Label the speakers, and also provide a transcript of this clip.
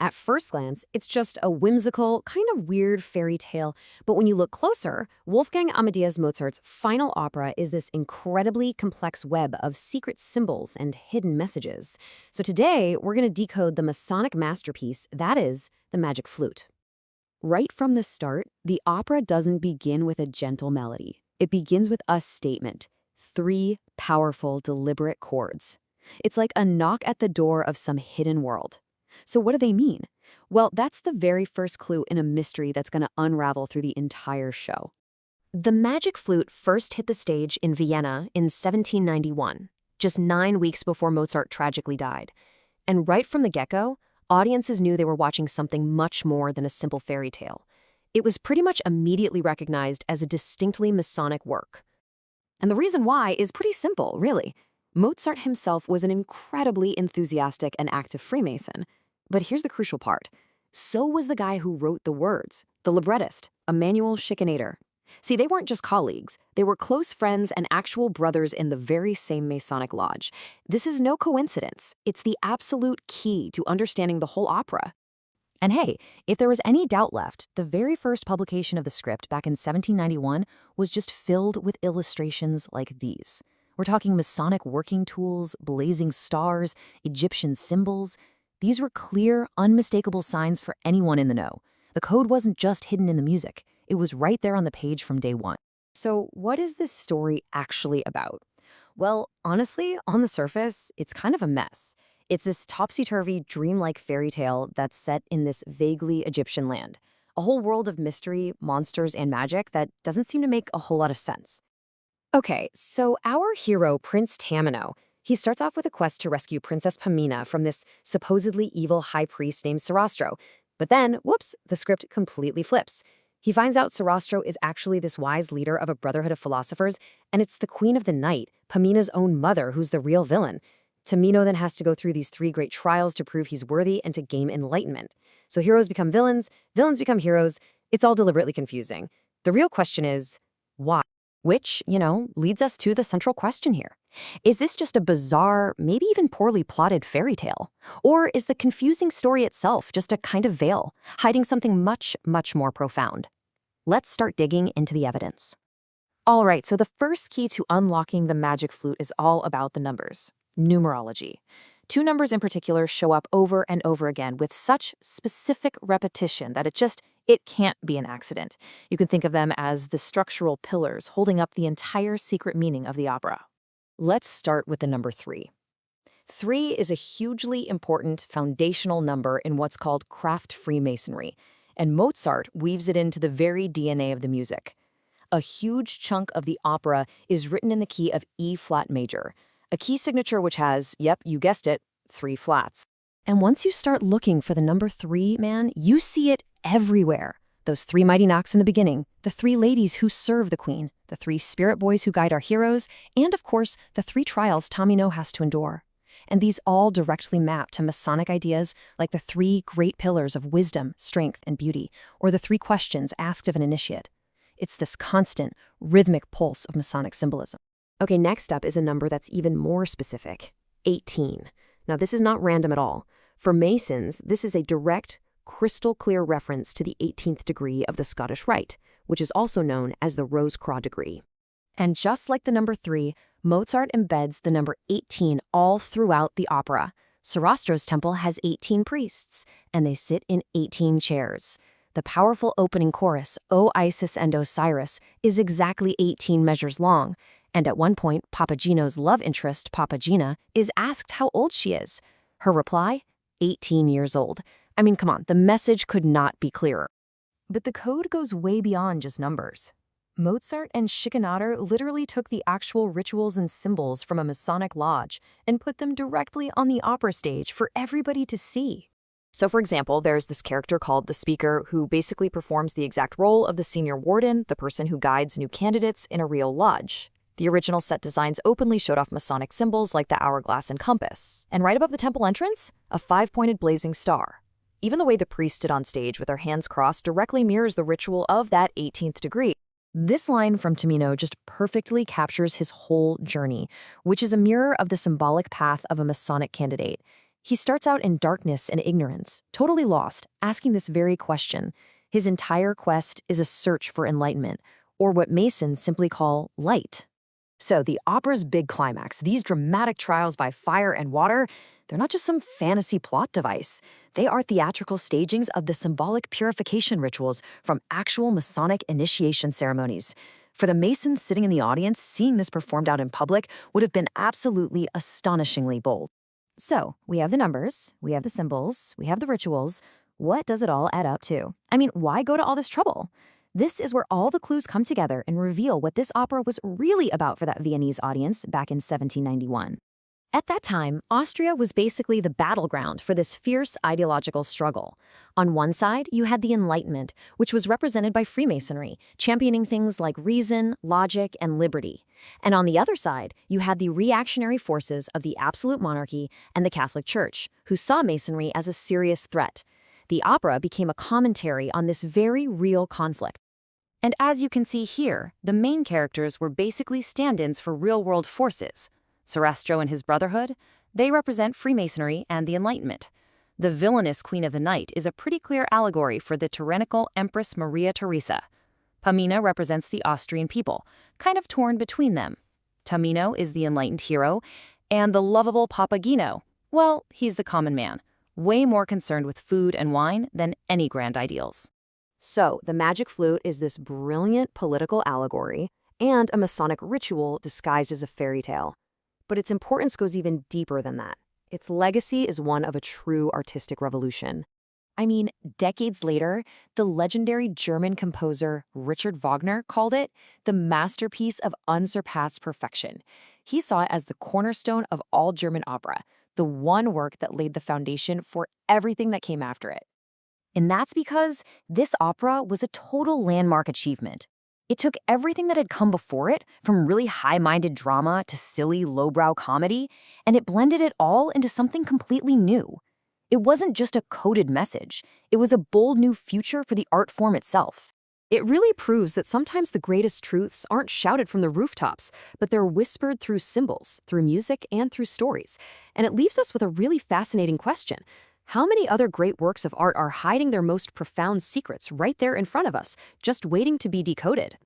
Speaker 1: At first glance, it's just a whimsical, kind of weird fairy tale. But when you look closer, Wolfgang Amadeus Mozart's final opera is this incredibly complex web of secret symbols and hidden messages. So today, we're going to decode the Masonic masterpiece, that is, the Magic Flute. Right from the start, the opera doesn't begin with a gentle melody. It begins with a statement. 3 powerful, deliberate chords. It's like a knock at the door of some hidden world. So what do they mean? Well, that's the very first clue in a mystery that's going to unravel through the entire show. The Magic Flute first hit the stage in Vienna in 1791, just 9 weeks before Mozart tragically died. And right from the get-go, audiences knew they were watching something much more than a simple fairy tale. It was pretty much immediately recognized as a distinctly Masonic work. And the reason why is pretty simple, really. Mozart himself was an incredibly enthusiastic and active Freemason. But here's the crucial part. So was the guy who wrote the words, the librettist, Emanuel Schikaneder. See, they weren't just colleagues. They were close friends and actual brothers in the very same Masonic lodge. This is no coincidence. It's the absolute key to understanding the whole opera. And hey, if there was any doubt left, the very first publication of the script back in 1791 was just filled with illustrations like these. We're talking Masonic working tools, blazing stars, Egyptian symbols. These were clear, unmistakable signs for anyone in the know. The code wasn't just hidden in the music. It was right there on the page from day one. So what is this story actually about? Well, honestly, on the surface, it's kind of a mess. It's this topsy-turvy, dreamlike fairy tale that's set in this vaguely Egyptian land. A whole world of mystery, monsters, and magic that doesn't seem to make a whole lot of sense. Okay, so our hero, Prince Tamino, he starts off with a quest to rescue Princess Pamina from this supposedly evil high priest named Sarastro. But then, whoops, the script completely flips. He finds out Sarastro is actually this wise leader of a brotherhood of philosophers, and it's the Queen of the Night, Pamina's own mother, who's the real villain. Tamino then has to go through these 3 great trials to prove he's worthy and to gain enlightenment. So heroes become villains, villains become heroes. It's all deliberately confusing. The real question is, why? Which, leads us to the central question here. Is this just a bizarre, maybe even poorly plotted fairy tale? Or is the confusing story itself just a kind of veil, hiding something much, much more profound? Let's start digging into the evidence. All right, so the first key to unlocking the Magic Flute is all about the numbers. Numerology. 2 numbers in particular show up over and over again with such specific repetition that it can't be an accident. You can think of them as the structural pillars holding up the entire secret meaning of the opera. Let's start with the number 3. 3 is a hugely important foundational number in what's called craft Freemasonry, and Mozart weaves it into the very DNA of the music. A huge chunk of the opera is written in the key of E-flat major, a key signature which has, yep, you guessed it, 3 flats. And once you start looking for the number 3, man, you see it everywhere. Those 3 mighty knocks in the beginning, the 3 ladies who serve the queen, the 3 spirit boys who guide our heroes, and of course, the 3 trials Tamino has to endure. And these all directly map to Masonic ideas like the 3 great pillars of wisdom, strength, and beauty, or the 3 questions asked of an initiate. It's this constant, rhythmic pulse of Masonic symbolism. Okay, next up is a number that's even more specific, 18. Now, this is not random at all. For Masons, this is a direct, crystal-clear reference to the 18th degree of the Scottish Rite, which is also known as the Rose-Croix degree. And just like the number 3, Mozart embeds the number 18 all throughout the opera. Sarastro's temple has 18 priests, and they sit in 18 chairs. The powerful opening chorus, O Isis and Osiris, is exactly 18 measures long, and at one point, Papagino's love interest, Papagina, is asked how old she is. Her reply, 18 years old. I mean, come on, the message could not be clearer. But the code goes way beyond just numbers. Mozart and Schikaneder literally took the actual rituals and symbols from a Masonic lodge and put them directly on the opera stage for everybody to see. So for example, there's this character called the Speaker who basically performs the exact role of the senior warden, the person who guides new candidates in a real lodge. The original set designs openly showed off Masonic symbols like the hourglass and compass. And right above the temple entrance, a 5-pointed blazing star. Even the way the priest stood on stage with their hands crossed directly mirrors the ritual of that 18th degree. This line from Tamino just perfectly captures his whole journey, which is a mirror of the symbolic path of a Masonic candidate. He starts out in darkness and ignorance, totally lost, asking this very question. His entire quest is a search for enlightenment, or what Masons simply call light. So the opera's big climax, these dramatic trials by fire and water, they're not just some fantasy plot device. They are theatrical stagings of the symbolic purification rituals from actual Masonic initiation ceremonies. For the Masons sitting in the audience, seeing this performed out in public would have been absolutely astonishingly bold. So, we have the numbers, we have the symbols, we have the rituals. What does it all add up to? I mean, why go to all this trouble? This is where all the clues come together and reveal what this opera was really about for that Viennese audience back in 1791. At that time, Austria was basically the battleground for this fierce ideological struggle. On one side, you had the Enlightenment, which was represented by Freemasonry, championing things like reason, logic, and liberty. And on the other side, you had the reactionary forces of the absolute monarchy and the Catholic Church, who saw Masonry as a serious threat. The opera became a commentary on this very real conflict. And as you can see here, the main characters were basically stand-ins for real-world forces. Sarastro and his brotherhood, they represent Freemasonry and the Enlightenment. The villainous Queen of the Night is a pretty clear allegory for the tyrannical Empress Maria Theresa. Pamina represents the Austrian people, kind of torn between them. Tamino is the enlightened hero, and the lovable Papageno, well, he's the common man, way more concerned with food and wine than any grand ideals. So, the Magic Flute is this brilliant political allegory and a Masonic ritual disguised as a fairy tale. But its importance goes even deeper than that. Its legacy is one of a true artistic revolution. I mean, decades later, the legendary German composer Richard Wagner called it the masterpiece of unsurpassed perfection. He saw it as the cornerstone of all German opera, the one work that laid the foundation for everything that came after it. And that's because this opera was a total landmark achievement. It took everything that had come before it, from really high-minded drama to silly, lowbrow comedy, and it blended it all into something completely new. It wasn't just a coded message. It was a bold new future for the art form itself. It really proves that sometimes the greatest truths aren't shouted from the rooftops, but they're whispered through symbols, through music, and through stories. And it leaves us with a really fascinating question. How many other great works of art are hiding their most profound secrets right there in front of us, just waiting to be decoded?